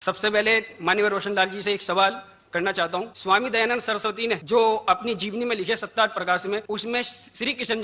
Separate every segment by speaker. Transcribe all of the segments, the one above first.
Speaker 1: سب سے پہلے مانیور روشن لال جی سے ایک سوال کرنا چاہتا ہوں. سوامی دیانند سرسوتی نے جو اپنی جیونی میں لکھے ستار پرکاش میں، اس میں شری کرشن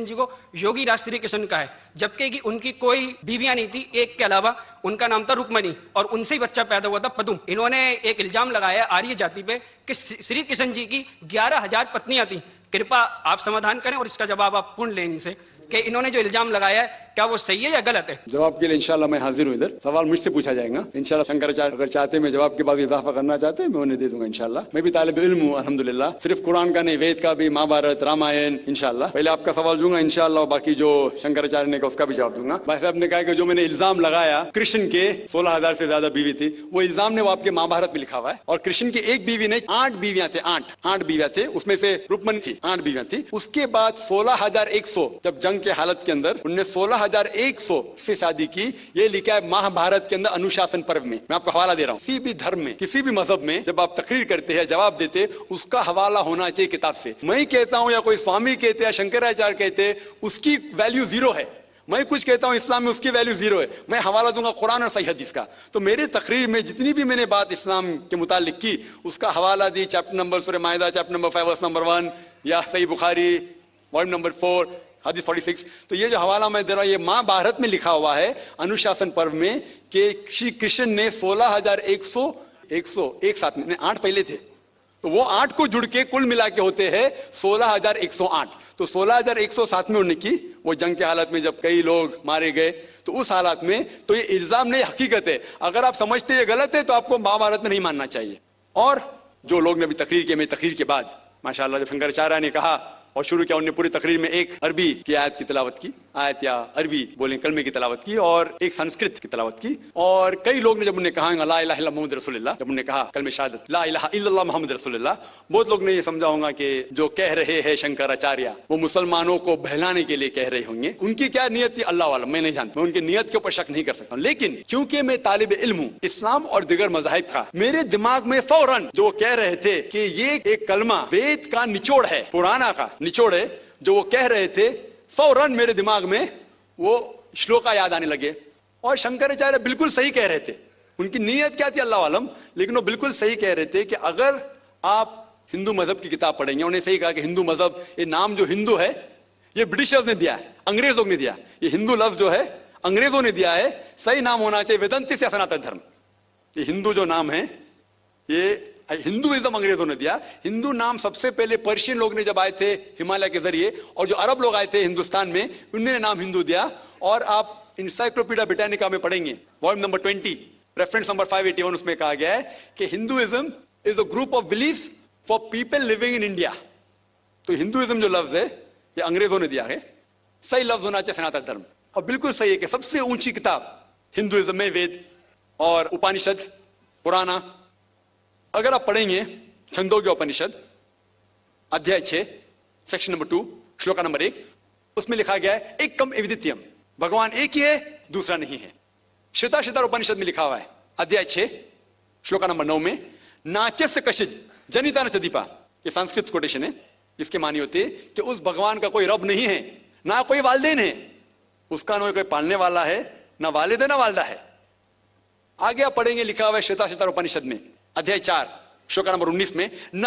Speaker 1: جی کو یوگی راج شری کرشن کا ہے، جبکہ کہ ان کی کوئی بیویاں نہیں تھی، ایک کے علاوہ. ان کا نام تھا رکمنی اور ان سے ہی بچہ پیدا ہوا تھا پدم. انہوں نے ایک الزام لگایا آریہ جاتی پہ کہ شری کرشن جی کی 11,000 پتنیاں تھیں. کرپا آپ سمادھان کریں اور اس کا جواب آپ پورن لیں ان سے کہ انہوں نے جو الزام لگایا ہے کیا وہ صحیح ہے یا غلط ہے.
Speaker 2: جواب کے لیے انشاءاللہ میں حاضر ہوں. ادھر سوال مجھ سے پوچھا جائے گا انشاءاللہ. شنکراچاریہ اگر چاہتے ہیں میں جواب کے بعد اضافہ کرنا چاہتے ہیں میں انہیں دے دوں گا انشاءاللہ. میں بھی طالب علم ہوں الحمدللہ، صرف قرآن کا نہیں، وید کا بھی، مہابھارت، رامائن. انشاءاللہ پہلے آپ کا سوال دوں گا انشاءاللہ، اور باقی جو شنکراچاریہ نے کہا اس کا بھی جواب دوں گا. بھائی صاحب نے کہا کہ جو میں نے الزام لگایا کرشن کے 16,000 سے زیادہ بیوی تھی، وہ الزام نے وہ آپ کے مہابھارت میں لکھا ہوا ہے. اور کرشن کی ایک بیوی نہیں 8 بیویاں تھے. 8 بیویاں تھے، اس میں سے رکمنی تھی. 8 بیویاں تھی. اس کے بعد 16,100 جب جنگ کے حالت کے اندر انہوں نے 16,100 سے شادی کی. یہ لکھا ہے مہابھارت کے اندر انوشاسن پرو میں. میں آپ کو حوالہ دے رہا ہوں. کسی بھی دھرم میں، کسی بھی مذہب میں جب آپ تقریر کرتے ہیں، جواب دیتے، اس کا حوالہ ہونا چاہیے کتاب سے. میں کہتا ہوں یا کوئی سوامی کہتے ہیں، شنکراچاریہ کہتے ہیں، اس کی ویلیو 0 ہے. میں کچھ کہتا ہوں اسلام میں، اس کی ویلیو 0 ہے. میں حوالہ دوں گا قرآن اور صحیح حدیث کا. تو میرے تقریر میں جتنی بھی میں نے بات اسلام کے متعلق کی، اس کا حوالہ دی چیپٹر نمبر سورہ مائدہ چیپٹر نمبر 5 ورس نمبر 1 یا صحیح بخاری والیوم نمبر 4 حدیث 46. تو یہ جو حوالہ میں دے رہا ہوں، یہ مہابھارت میں لکھا ہوا ہے انوشاسن پرو میں کہ شری کرشن نے 16,100 ایک ساتھ میں 8 پہلے تھے، تو وہ 8 کو جڑ کے کل ملا کے ہوتے ہیں 16,108. تو 16,100 ساتھ میں انہوں نے کی. وہ جنگ کے حالت میں جب کئی لوگ مارے گئے تو اس حالات میں، تو یہ الزام نہیں، حقیقت ہے. اگر آپ سمجھتے یہ غلط ہے تو آپ کو مہابھارت میں نہیں ماننا چاہیے. اور جو لوگ نے ابھی تقریر کی، میں تقریر کے بعد ماشاءاللہ جب شنکراچاریہ نے کہا اور شروع کیا، انہوں نے پوری تقریر میں ایک عربی کی آیت کی تلاوت کی، آیت یا عربی بولیں کلمے کی تلاوت کی، اور ایک سنسکرت کی تلاوت کی. اور کئی لوگ نے جب انہوں نے کہا لا الہ الا محمد رسول اللہ، جب انہوں نے کہا کلمہ شہادت لا الہ الا اللہ محمد رسول اللہ، بہت لوگ نے یہ سمجھا ہوگا کہ جو کہہ رہے ہیں شنکراچاریہ وہ مسلمانوں کو بہلانے کے لیے کہہ رہے ہوں گے. ان کی کیا نیت تھی اللہ عالم، میں نہیں جانتا، میں ان کی نیت کے اوپر شک نہیں کر سکتا. لیکن کیونکہ میں طالب علم ہوں اسلام اور دیگر مذاہب کا، میرے دماغ میں فوراً جو وہ کہہ رہے تھے کہ یہ ایک کلمہ وید کا نچوڑ ہے، پرانا کا نچوڑ ہے، جو وہ کہہ رہے تھے، فوراً میرے دماغ میں وہ شلوکا یاد آنے لگے. اور شنکراچاریہ بالکل صحیح کہہ رہے تھے. ان کی نیت کیا تھی اللہ عالم، لیکن وہ بالکل صحیح کہہ رہے تھے کہ اگر آپ ہندو مذہب کی کتاب پڑھیں گے، انہوں نے صحیح کہا کہ ہندو مذہب، یہ نام جو ہندو ہے یہ برٹشرز نے دیا ہے، انگریزوں نے دیا. یہ ہندو لفظ جو ہے انگریزوں نے دیا ہے. صحیح نام ہونا چاہیے ویدنتی سے سناتن دھرم. یہ ہندو جو نام ہے یہ ہندوازم انگریزوں نے دیا. ہندو نام سب سے پہلے پرشین لوگ نے جب آئے تھے ہمالیہ کے ذریعے، اور جو عرب لوگ آئے تھے ہندوستان میں، انہوں نے نام ہندو دیا. اور آپ انسائکلوپیڈیا بریٹانیکا میں پڑھیں گے والیوم نمبر 20 ریفرنس نمبر 581، اس میں کہا گیا ہے کہ Hinduism is a group of beliefs for people living in India. تو ہندوازم جو لفظ ہے یہ انگریزوں نے دیا ہے. صحیح لفظ ہونا چاہیے سناتن دھرم. اور بالکل صحیح ہے کہ سب سے اونچی کتاب ہندوازم میں وید اور اپانشد پرانا. اگر آپ پڑھیں گے چھندوگیہ اپنشد ادھیائے 6 سیکشن نمبر 2 شلوکا نمبر 1، اس میں لکھا گیا ہے ایکم ایودیتیم، بھگوان ایک ہی ہے، دوسرا نہیں ہے. شتا شتار اپنشد میں لکھا ہوا ہے ادھیائے 6 شلوکا نمبر 9 میں ناچس کشج جنیتا ن چدیپا. یہ سنسکرت کوٹیشن ہے جس کے معنی ہوتے کہ اس بھگوان کا کوئی رب نہیں ہے، نہ کوئی والدین ہے، اس کا نہ کوئی پالنے والا ہے، نہ والد ہے نہ والدہ ہے. آگے آپ پڑھیں گے لکھا ہوا ہے شتا شتار اپنشد میں ادھیائے 4 شلوکا نمبر 19 میں نہ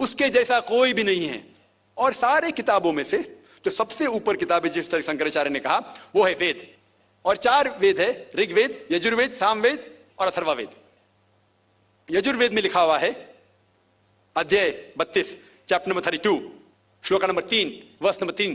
Speaker 2: اس کے جیسا کوئی بھی نہیں ہے. اور سارے کتابوں میں سے جو سب سے اوپر کتاب ہے جس طرح شنکراچاریہ نے کہا وہ ہے وید. اور 4 وید ہے، رگ وید، یجروید، سام وید اور اتھروا وید. یجروید میں لکھا ہوا ہے ادھیائے 32 چیپٹر نمبر 32 شلوکا نمبر 3 ورس نمبر 3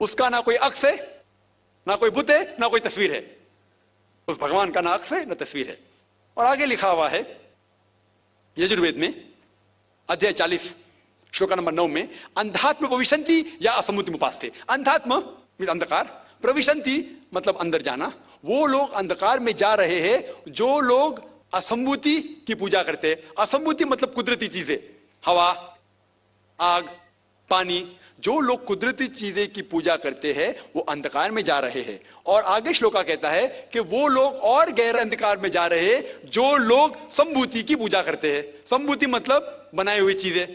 Speaker 2: اس کا نہ کوئی عکس ہے، نہ کوئی بت ہے، نہ کوئی تصویر ہے. اس بھگوان کا نہ عکس ہے نہ تصویر ہے. اور آگے لکھا ہوا ہے یجروید میں ادھیائے 40 شلوکا نمبر 9 میں اندھاتم پروشنتی یا اسموتم اپاستے. اندھاتم اندھکار، پروشنتی مطلب اندر جانا. وہ لوگ اندھکار میں جا رہے ہیں جو لوگ اسمبوتی کی پوجا کرتے ہیں. اسمبوتی مطلب قدرتی چیزیں، ہوا، آگ، پانی. جو لوگ قدرتی چیزیں کی پوجا کرتے ہیں وہ اندھکار میں جا رہے ہیں. اور آگے شلوکا کہتا ہے کہ وہ لوگ اور گہرے اندھکار میں جا رہے ہیں جو لوگ سمبھوتی کی پوجا کرتے ہیں. سمبھوتی مطلب بنائی ہوئی چیزیں،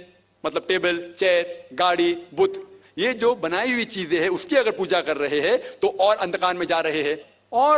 Speaker 2: مطلب ٹیبل، چیئر، گاڑی، بت. یہ جو بنائی ہوئی چیزیں ہیں اس کی اگر پوجا کر رہے ہیں تو اور اندھکار میں جا رہے ہیں. اور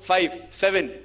Speaker 2: 5, 7,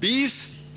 Speaker 2: 20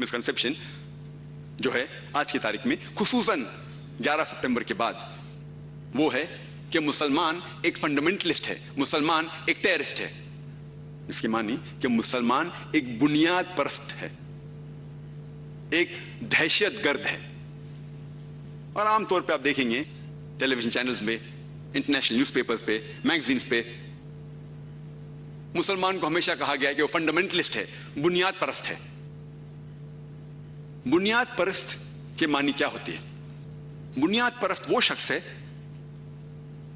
Speaker 2: مسکنسیپشن جو ہے آج کی تاریخ میں خصوصاً 11 ستمبر کے بعد وہ ہے کہ مسلمان ایک فنڈامنٹلسٹ ہے، مسلمان ایک ٹیررسٹ ہے. اس کی معنی کہ مسلمان ایک بنیاد پرست ہے، ایک دہشت گرد ہے. اور عام طور پہ آپ دیکھیں گے ٹیلی ویژن چینلز میں، انٹرنیشنل نیوز پیپرز پہ، میگزینز پہ، مسلمان کو ہمیشہ کہا گیا ہے کہ وہ فنڈامنٹلسٹ ہے، بنیاد پرست ہے. بنیاد پرست کے معنی کیا ہوتی ہے؟ بنیاد پرست وہ شخص ہے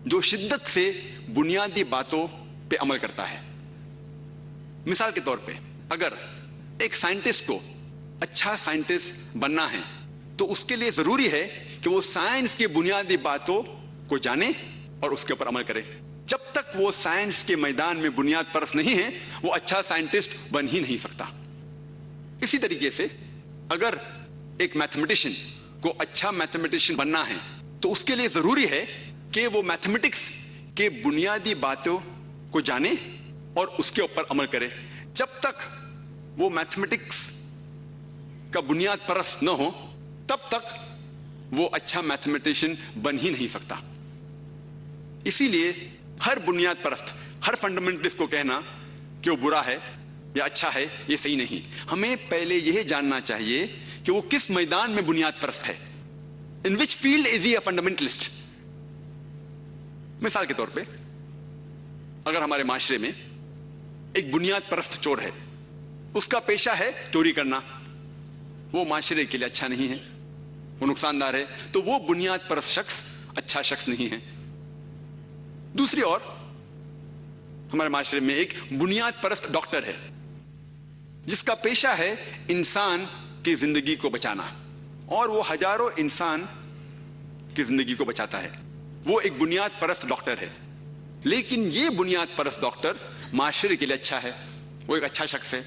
Speaker 2: جو شدت سے بنیادی باتوں پہ عمل کرتا ہے. مثال کے طور پہ اگر ایک سائنٹسٹ کو اچھا سائنٹسٹ بننا ہے تو اس کے لیے ضروری ہے کہ وہ سائنس کی بنیادی باتوں کو جانے اور اس کے اوپر عمل کرے. جب تک وہ سائنس کے میدان میں بنیاد پرست نہیں ہے وہ اچھا سائنٹسٹ بن ہی نہیں سکتا. اسی طریقے سے اگر ایک میتھمیٹیشین کو اچھا میتھمیٹیشین بننا ہے تو اس کے لیے ضروری ہے کہ وہ میتھمیٹکس کے بنیادی باتوں کو جانے اور اس کے اوپر عمل کرے. جب تک وہ میتھمیٹکس کا بنیاد پرست نہ ہو تب تک وہ اچھا میتھمیٹیشین بن ہی نہیں سکتا. اسی لیے ہر بنیاد پرست، ہر فنڈامنٹلسٹ کو کہنا کہ وہ برا ہے یا اچھا ہے یہ صحیح نہیں. ہمیں پہلے یہ جاننا چاہیے کہ وہ کس میدان میں بنیاد پرست ہے. In which field is he a fundamentalist؟ مثال کے طور پہ اگر ہمارے معاشرے میں ایک بنیاد پرست چور ہے، اس کا پیشہ ہے چوری کرنا، وہ معاشرے کے لیے اچھا نہیں ہے، وہ نقصان دہ ہے، تو وہ بنیاد پرست شخص اچھا شخص نہیں ہے. دوسری اور ہمارے معاشرے میں ایک بنیاد پرست ڈاکٹر ہے جس کا پیشہ ہے انسان کی زندگی کو بچانا، اور وہ ہزاروں انسان کی زندگی کو بچاتا ہے. وہ ایک بنیاد پرست ڈاکٹر ہے، لیکن یہ بنیاد پرست ڈاکٹر معاشرے کے لیے اچھا ہے، وہ ایک اچھا شخص ہے.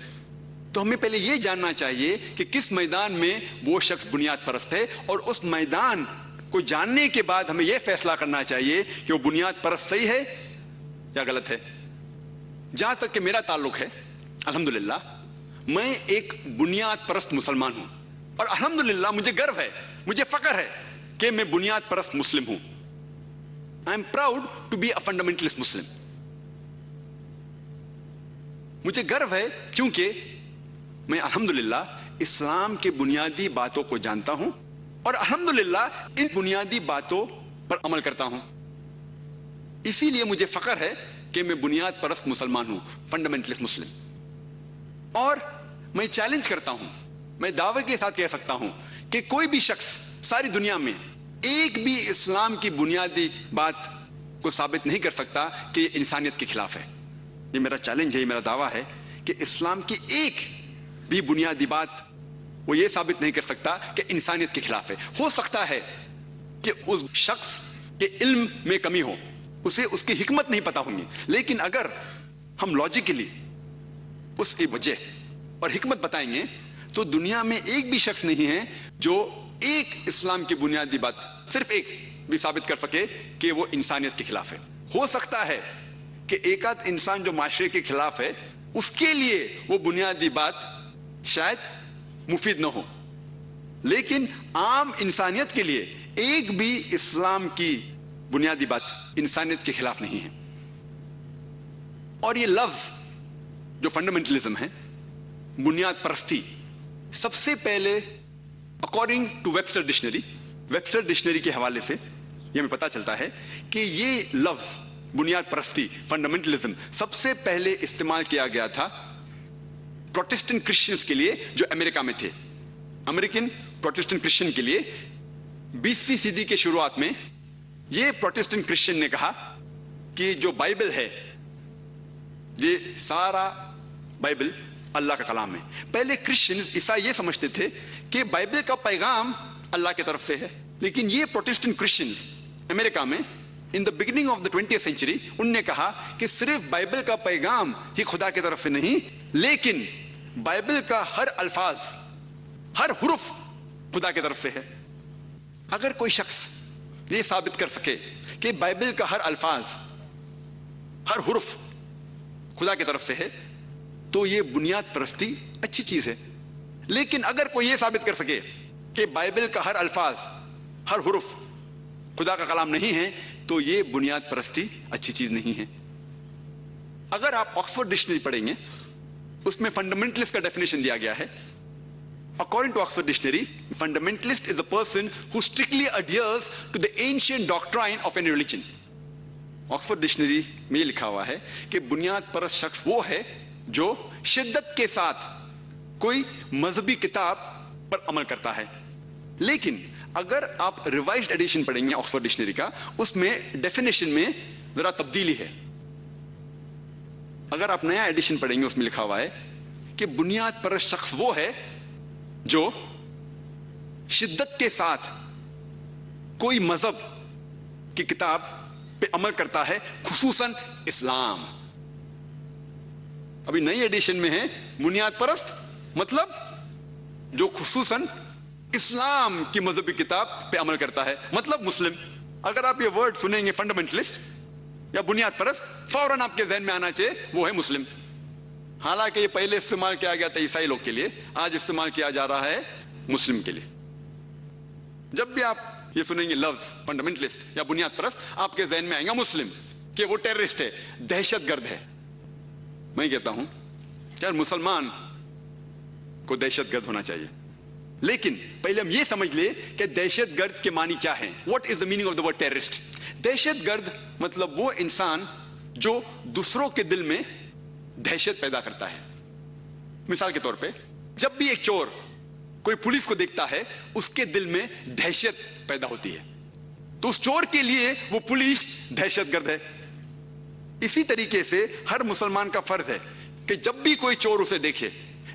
Speaker 2: تو ہمیں پہلے یہ جاننا چاہیے کہ کس میدان میں وہ شخص بنیاد پرست ہے، اور اس میدان کو جاننے کے بعد ہمیں یہ فیصلہ کرنا چاہیے کہ وہ بنیاد پرست صحیح ہے یا غلط ہے. جہاں تک کہ میرا تعلق ہے، الحمدللہ میں ایک بنیاد پرست مسلمان ہوں، اور الحمدللہ مجھے گرو ہے، مجھے فخر ہے کہ میں بنیاد پرست مسلم ہوں. I am proud to be a fundamentalist Muslim. مجھے گرو ہے کیونکہ میں الحمدللہ اسلام کے بنیادی باتوں کو جانتا ہوں اور الحمدللہ ان بنیادی باتوں پر عمل کرتا ہوں. اسی لیے مجھے فخر ہے کہ میں بنیاد پرست مسلمان ہوں، فنڈامنٹلسٹ مسلم. اور میں چیلنج کرتا ہوں، میں دعوے کے ساتھ کہہ سکتا ہوں کہ کوئی بھی شخص ساری دنیا میں ایک بھی اسلام کی بنیادی بات کو ثابت نہیں کر سکتا کہ یہ انسانیت کے خلاف ہے. یہ میرا چیلنج ہے، یہ میرا دعویٰ ہے کہ اسلام کی ایک بھی بنیادی بات وہ یہ ثابت نہیں کر سکتا کہ انسانیت کے خلاف ہے. ہو سکتا ہے کہ اس شخص کے علم میں کمی ہو، اسے اس کی حکمت نہیں پتا ہوں گی، لیکن اگر ہم لاجیکلی اس کی وجہ اور حکمت بتائیں گے تو دنیا میں ایک بھی شخص نہیں ہے جو ایک اسلام کی بنیادی بات، صرف ایک بھی ثابت کر سکے کہ وہ انسانیت کے خلاف ہے. ہو سکتا ہے کہ ایک آدھ انسان جو معاشرے کے خلاف ہے اس کے لیے وہ بنیادی بات شاید مفید نہ ہو، لیکن عام انسانیت کے لیے ایک بھی اسلام کی بنیادی بات انسانیت کے خلاف نہیں ہے. اور یہ لفظ جو فنڈامنٹلزم ہے، بنیاد پرستی، سب سے پہلے اکارڈنگ ٹو ویبسٹر ڈکشنری کے حوالے سے یہ ہمیں پتا چلتا ہے کہ یہ لفظ بنیاد پرستی، فنڈامنٹلزم، سب سے پہلے استعمال کیا گیا تھا پروٹسٹنٹ کرسچنز کے لیے جو امریکہ میں تھے. امریکن پروٹسٹنٹ کرسچن کے لیے 20ویں صدی کے شروعات میں یہ پروٹسٹنٹ کرسچن نے کہا کہ جو بائبل ہے یہ سارا بائبل اللہ کا کلام ہے. پہلے کرسچنز عیسائی یہ سمجھتے تھے کہ بائبل کا پیغام اللہ کی طرف سے ہے، لیکن یہ پروٹسٹنٹ کرسچنز امریکہ میں in the beginning of the 20th century ان نے کہا کہ صرف بائبل کا پیغام ہی خدا کی طرف سے نہیں، لیکن بائبل کا ہر الفاظ، ہر حرف خدا کی طرف سے ہے. اگر کوئی شخص یہ ثابت کر سکے کہ بائبل کا ہر الفاظ، ہر حرف خدا کی طرف سے ہے تو یہ بنیاد پرستی اچھی چیز ہے.
Speaker 3: لیکن اگر کوئی یہ ثابت کر سکے کہ بائبل کا ہر الفاظ، ہر حرف خدا کا کلام نہیں ہے، تو یہ بنیاد پرستی اچھی چیز نہیں ہے. اگر آپ آکسفورڈ ڈکشنری پڑھیں گے، اس میں فنڈامنٹلسٹ کا ڈیفینیشن دیا گیا ہے. According to Oxford Dictionary, fundamentalist is a person who strictly adheres to the ancient doctrine of any religion. Oxford Dictionary میں یہ لکھا ہوا ہے کہ بنیاد پرست شخص وہ ہے جو شدت کے ساتھ کوئی مذہبی کتاب پر عمل کرتا ہے. لیکن اگر آپ ریوائزڈ ایڈیشن پڑھیں گے آکسفورڈ ڈکشنری کا، اس میں ڈیفینیشن میں ذرا تبدیلی ہے. اگر آپ نیا ایڈیشن پڑھیں گے، اس میں لکھا ہوا ہے کہ بنیاد پرست شخص وہ ہے جو شدت کے ساتھ کوئی مذہب کی کتاب پہ عمل کرتا ہے، خصوصاً اسلام. ابھی نئی ایڈیشن میں ہے بنیاد پرست مطلب جو خصوصاً اسلام کی مذہبی کتاب پہ عمل کرتا ہے، مطلب مسلم. اگر آپ یہ ورڈ سنیں گے فنڈامنٹلسٹ یا بنیاد پرست، فوراً آپ کے ذہن میں آنا چاہیے وہ ہے مسلم. حالانکہ یہ پہلے استعمال کیا گیا تھا عیسائی لوگ کے لیے، آج استعمال کیا جا رہا ہے مسلم کے لیے. جب بھی آپ یہ سنیں گے لفظ فنڈامنٹلسٹ یا بنیاد پرست، آپ کے ذہن میں آئے گا مسلم، کہ وہ ٹیررسٹ ہے، دہشت گرد ہے. میں کہتا ہوں یار مسلمان کو دہشت گرد ہونا چاہیے، لیکن پہلے ہم یہ سمجھ لیں کہ دہشت گرد کے معنی کیا ہیں. What is the meaning of the word terrorist? دہشت گرد مطلب وہ انسان جو دوسروں کے دل میں دہشت پیدا کرتا ہے. مثال کے طور پہ جب بھی ایک چور کوئی پولیس کو دیکھتا ہے، اس کے دل میں دہشت پیدا ہوتی ہے، تو اس چور کے لیے وہ پولیس دہشت گرد ہے. اسی طریقے سے ہر مسلمان کا فرض ہے کہ جب بھی کوئی چور اسے دیکھے،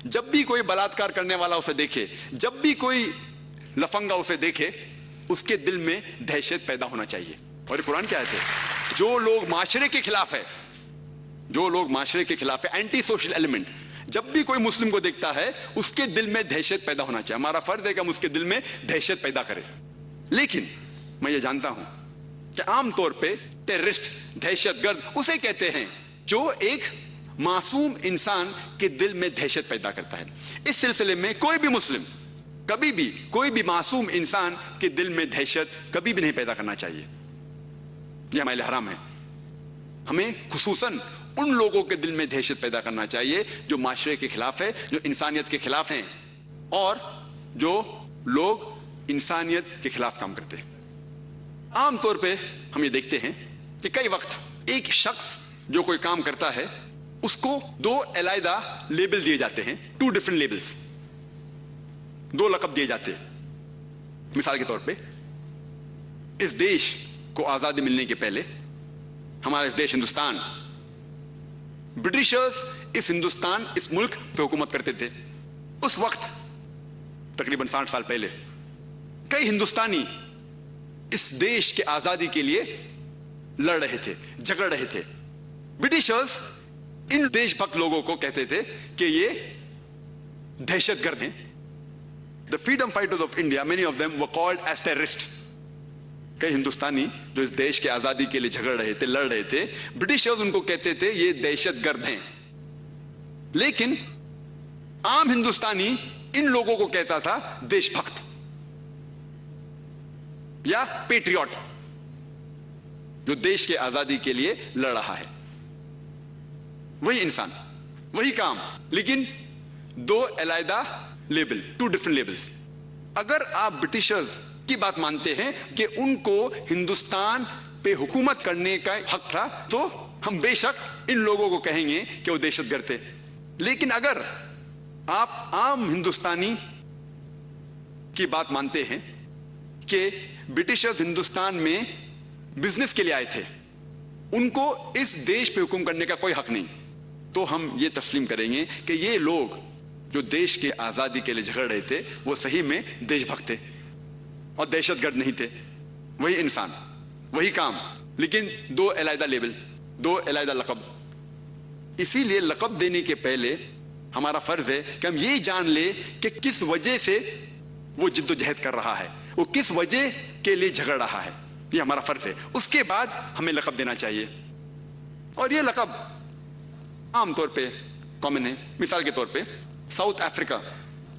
Speaker 3: جب بھی کوئی بلاತ್ಕಾರ کرنے والا اسے دیکھے، جب بھی کوئی لفنگا اسے دیکھے، اس کے دل میں دہشت پیدا ہونا چاہیے. اور قرآن کیا ہے؟ جو لوگ معاشرے کے خلاف ہے، جو لوگ معاشرے کے خلاف ہے، اینٹی سوشل ایلیمنٹ، جب بھی کوئی مسلم کو دیکھتا ہے اس کے دل میں دہشت پیدا ہونا چاہیے. ہمارا فرض ہے کہ ہم اس کے دل میں دہشت پیدا کریں. لیکن میں یہ جانتا ہوں کہ عام طور پہ ٹیررسٹ، دہشت گرد اسے کہتے ہیں جو ایک معصوم انسان کے دل میں دہشت پیدا کرتا ہے. اس سلسلے میں کوئی بھی مسلم کبھی بھی کوئی بھی معصوم انسان کے دل میں دہشت کبھی بھی نہیں پیدا کرنا چاہیے. یہ ہمارے لیے حرام ہے. ہمیں خصوصاً ان لوگوں کے دل میں دہشت پیدا کرنا چاہیے جو معاشرے کے خلاف ہے، جو انسانیت کے خلاف ہیں، اور جو لوگ انسانیت کے خلاف کام کرتے ہیں. عام طور پہ ہم یہ دیکھتے ہیں کہ کئی وقت ایک شخص جو کوئی کام کرتا ہے اس کو دو علیحدہ لیبل دیے جاتے ہیں، 2 different لیبلز، 2 لقب دیے جاتے ہیں. مثال کے طور پہ اس دیش کو آزادی ملنے کے پہلے، ہمارا اس دیش ہندوستان، برٹشرز اس ہندوستان، اس ملک پہ حکومت کرتے تھے. اس وقت تقریباً 60 سال پہلے کئی ہندوستانی اس دیش کے آزادی کے لیے لڑ رہے تھے، جھگڑ رہے تھے. برٹشرز ان دیش بھکت لوگوں کو کہتے تھے کہ یہ دہشت گرد ہیں. The freedom fighters of India, many of them were called as terrorists. کئی ہندوستانی جو اس دیش کے آزادی کے لیے جھگڑ رہے تھے، لڑ رہے تھے، برٹشرز ان کو کہتے تھے یہ دہشت گرد ہیں. لیکن عام ہندوستانی ان لوگوں کو کہتا تھا دیش بھکت یا پیٹریوٹ، جو دیش کے آزادی کے لیے لڑ رہا ہے. وہی انسان، وہی کام، لیکن 2 علیحدہ لیبل، 2 different لیبلز. اگر آپ برٹشرز کی بات مانتے ہیں کہ ان کو ہندوستان پہ حکومت کرنے کا حق تھا، تو ہم بے شک ان لوگوں کو کہیں گے کہ وہ دہشت گرد تھے. لیکن اگر آپ عام ہندوستانی کی بات مانتے ہیں کہ برٹشرز ہندوستان میں بزنس کے لیے آئے تھے، ان کو اس دیش پہ حکم کرنے کا کوئی حق نہیں، تو ہم یہ تسلیم کریں گے کہ یہ لوگ جو دیش کے آزادی کے لیے جھگڑ رہے تھے وہ صحیح میں دیش بھکت تھے اور دہشت گرد نہیں تھے. وہی انسان، وہی کام، لیکن 2 علیحدہ لیبل، 2 علیحدہ لقب. اسی لیے لقب دینے کے پہلے ہمارا فرض ہے کہ ہم یہ جان لیں کہ کس وجہ سے وہ جد و جہد کر رہا ہے، وہ کس وجہ کے لیے جھگڑ رہا ہے. یہ ہمارا فرض ہے. اس کے بعد ہمیں لقب دینا چاہیے. اور یہ لقب عام طور پہ کامن ہے. مثال کے طور پہ ساؤتھ افریقہ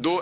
Speaker 3: 2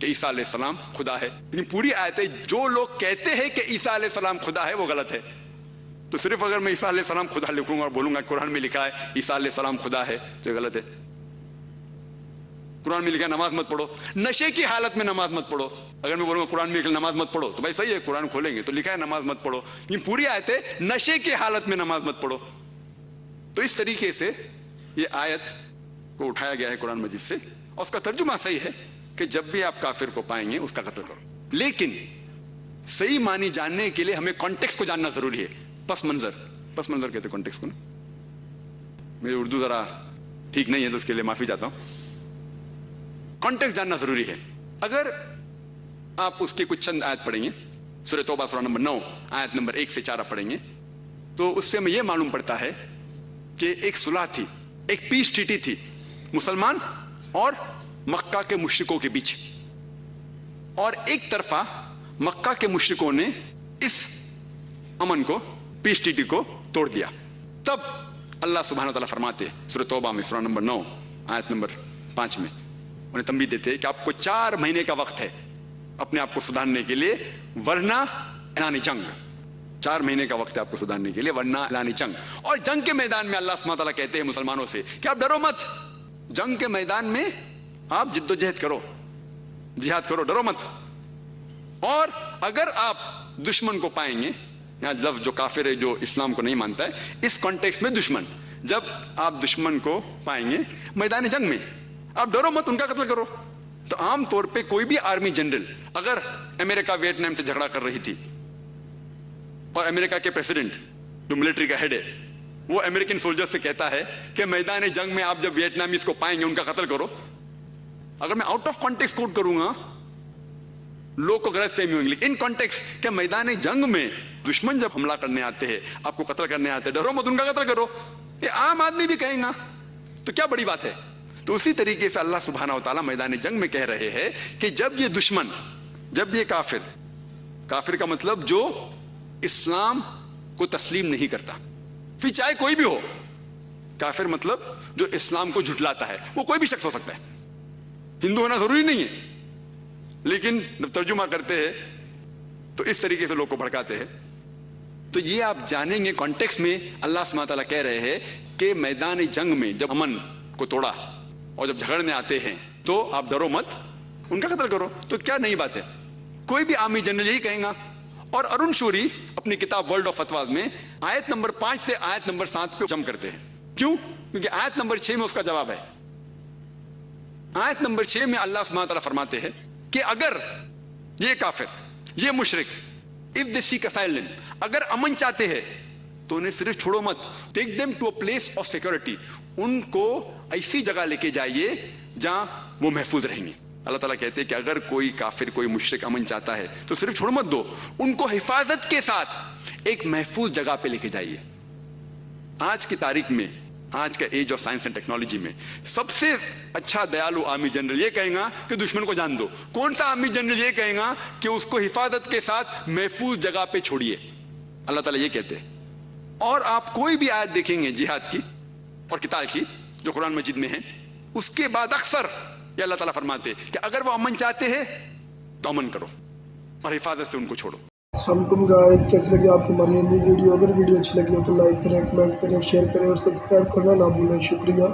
Speaker 3: کہ عیسیٰ علیہ السلام خدا ہے. لیکن پوری آیت ہے جو لوگ کہتے ہیں کہ عیسیٰ علیہ السلام خدا ہے وہ غلط ہے. تو صرف اگر میں عیسیٰ علیہ السلام خدا لکھوں گا اور بولوں گا قرآن میں لکھا ہے عیسیٰ علیہ السلام خدا ہے تو یہ غلط ہے. قرآن میں لکھا ہے نماز مت پڑھو, نشے کی حالت میں نماز مت پڑھو. اگر میں بولوں گا قرآن میں لکھا نماز مت پڑھو تو بھائی صحیح ہے, قرآن کھولیں گے تو لکھا ہے نماز مت پڑھو, لیکن پوری آیت ہے نشے کی حالت میں نماز مت پڑھو. تو اس طریقے سے یہ آیت کو اٹھایا گیا ہے قرآن مجید سے, اور اس کا ترجمہ صحیح ہے کہ جب بھی آپ کافر کو پائیں گے اس کا قتل کرو. لیکن صحیح معنی جاننے کے لیے ہمیں کانٹیکسٹ کو جاننا ضروری ہے. پس منظر کہتے کانٹیکسٹ کو نا. میری اردو ذرا ٹھیک نہیں ہے تو اس کے لیے معافی چاہتا ہوں. کانٹیکسٹ جاننا ضروری ہے. اگر آپ اس کی کچھ چند آیت پڑھیں گے, سورہ توبہ سورہ نمبر 9 آیت نمبر 1 سے 4 آپ پڑھیں گے تو اس سے ہمیں یہ معلوم پڑتا ہے کہ ایک صلح تھی, ایک پیس ٹریٹی تھی مسلمان اور مکہ کے مشرکوں کے بیچ, اور ایک طرفہ مکہ کے مشرکوں نے اس امن کو, پیس ٹریٹی کو توڑ دیا. تب اللہ سبحانہ وتعالیٰ فرماتے سورہ توبہ میں سورہ نمبر 9 آیت نمبر 5 میں انہیں تنبیہ دیتے کہ آپ کو 4 مہینے کا وقت ہے اپنے آپ کو سدھارنے کے لیے, ورنہ اعلان جنگ. 4 مہینے کا وقت ہے آپ کو سدھارنے کے لیے ورنہ اعلان جنگ. اور جنگ کے میدان میں اللہ سبحانہ وتعالیٰ کہتے ہیں مسلمانوں سے کہ آپ ڈرو مت. جنگ کے میدان میں آپ جد و جہد کرو, جہاد کرو, ڈرو مت. اور اگر آپ دشمن کو پائیں گے, یہاں لفظ جو کافر ہے جو اسلام کو نہیں مانتا ہے, اس کانٹیکسٹ میں دشمن, جب آپ دشمن کو پائیں گے میدان جنگ میں آپ ڈرو مت, ان کا قتل کرو. تو عام طور پہ کوئی بھی آرمی جنرل, اگر امریکہ ویتنام سے جھگڑا کر رہی تھی اور امریکہ کے پریزیڈنٹ جو ملٹری کا ہیڈ ہے وہ امریکن سولجر سے کہتا ہے کہ میدان جنگ میں آپ جب ویتنامیز کو پائیں گے ان کا قتل کرو, اگر میں آؤٹ آف کانٹیکسٹ کوٹ کروں گا لوگ کو غلط فہمی ہوگی. لیکن ان کانٹیکسٹ کہ میدان جنگ میں دشمن جب حملہ کرنے آتے ہیں, آپ کو قتل کرنے آتے ہیں, ڈرو مت, ان کا قتل کرو, یہ عام آدمی بھی کہیں گا تو کیا بڑی بات ہے. تو اسی طریقے سے اللہ سبحانہ و تعالیٰ میدان جنگ میں کہہ رہے ہیں کہ جب یہ دشمن, جب یہ کافر, کافر کا مطلب جو اسلام کو تسلیم نہیں کرتا, پھر چاہے کوئی بھی ہو, کافر مطلب جو اسلام کو جھٹلاتا ہے, وہ کوئی بھی شخص ہو سکتا ہے, ہندو ہونا ضروری نہیں ہے. لیکن جب ترجمہ کرتے ہیں تو اس طریقے سے لوگ کو بھڑکاتے ہیں. تو یہ آپ جانیں گے کانٹیکسٹ میں اللہ سبحانہ تعالیٰ کہہ رہے ہیں کہ میدان جنگ میں جب امن کو توڑا اور جب جھگڑنے آتے ہیں تو آپ ڈرو مت, ان کا قتل کرو. تو کیا نئی بات ہے, کوئی بھی آرمی جنرل یہی کہیں گا. اور ارون شوری اپنی کتاب ورلڈ آف فتواز میں آیت نمبر 5 سے آیت نمبر 7 پہ جم کرتے ہیں. کیوں؟ کیونکہ آیت نمبر 6 میں اس کا جواب ہے. آیت نمبر 6 میں اللہ سبحانہ تعالیٰ فرماتے ہیں کہ اگر یہ کافر, یہ مشرک, if they seek asylum, اگر امن چاہتے ہیں تو انہیں صرف چھوڑو مت, take them to a place of security, ان کو ایسی جگہ لے کے جائیے جہاں وہ محفوظ رہیں گے. اللہ تعالیٰ کہتے ہیں کہ اگر کوئی کافر, کوئی مشرک امن چاہتا ہے تو صرف چھوڑ مت دو, ان کو حفاظت کے ساتھ ایک محفوظ جگہ پہ لے کے جائیے. آج کی تاریخ میں, آج کا age of science and technology میں سب سے اچھا دیالو آرمی جنرل یہ کہیں گا کہ دشمن کو جان دو. کون سا آرمی جنرل یہ کہیں گا کہ اس کو حفاظت کے ساتھ محفوظ جگہ پہ چھوڑیے؟ اللہ تعالیٰ یہ کہتے ہیں. اور آپ کوئی بھی آیت دیکھیں گے جہاد کی اور قتال کی جو قرآن مجید میں ہے, اس کے بعد اکثر یہ اللہ تعالیٰ فرماتے ہیں کہ اگر وہ امن چاہتے ہیں تو امن کرو اور حفاظت سے ان کو چھوڑو.
Speaker 4: السلام علیکم گائز, کیسے لگے آپ کو ہماری نئی ویڈیو؟ اگر ویڈیو اچھی لگی ہو تو لائک کریں, کمنٹ کریں, شیئر کریں اور سبسکرائب کرنا نہ بھولیں. شکریہ.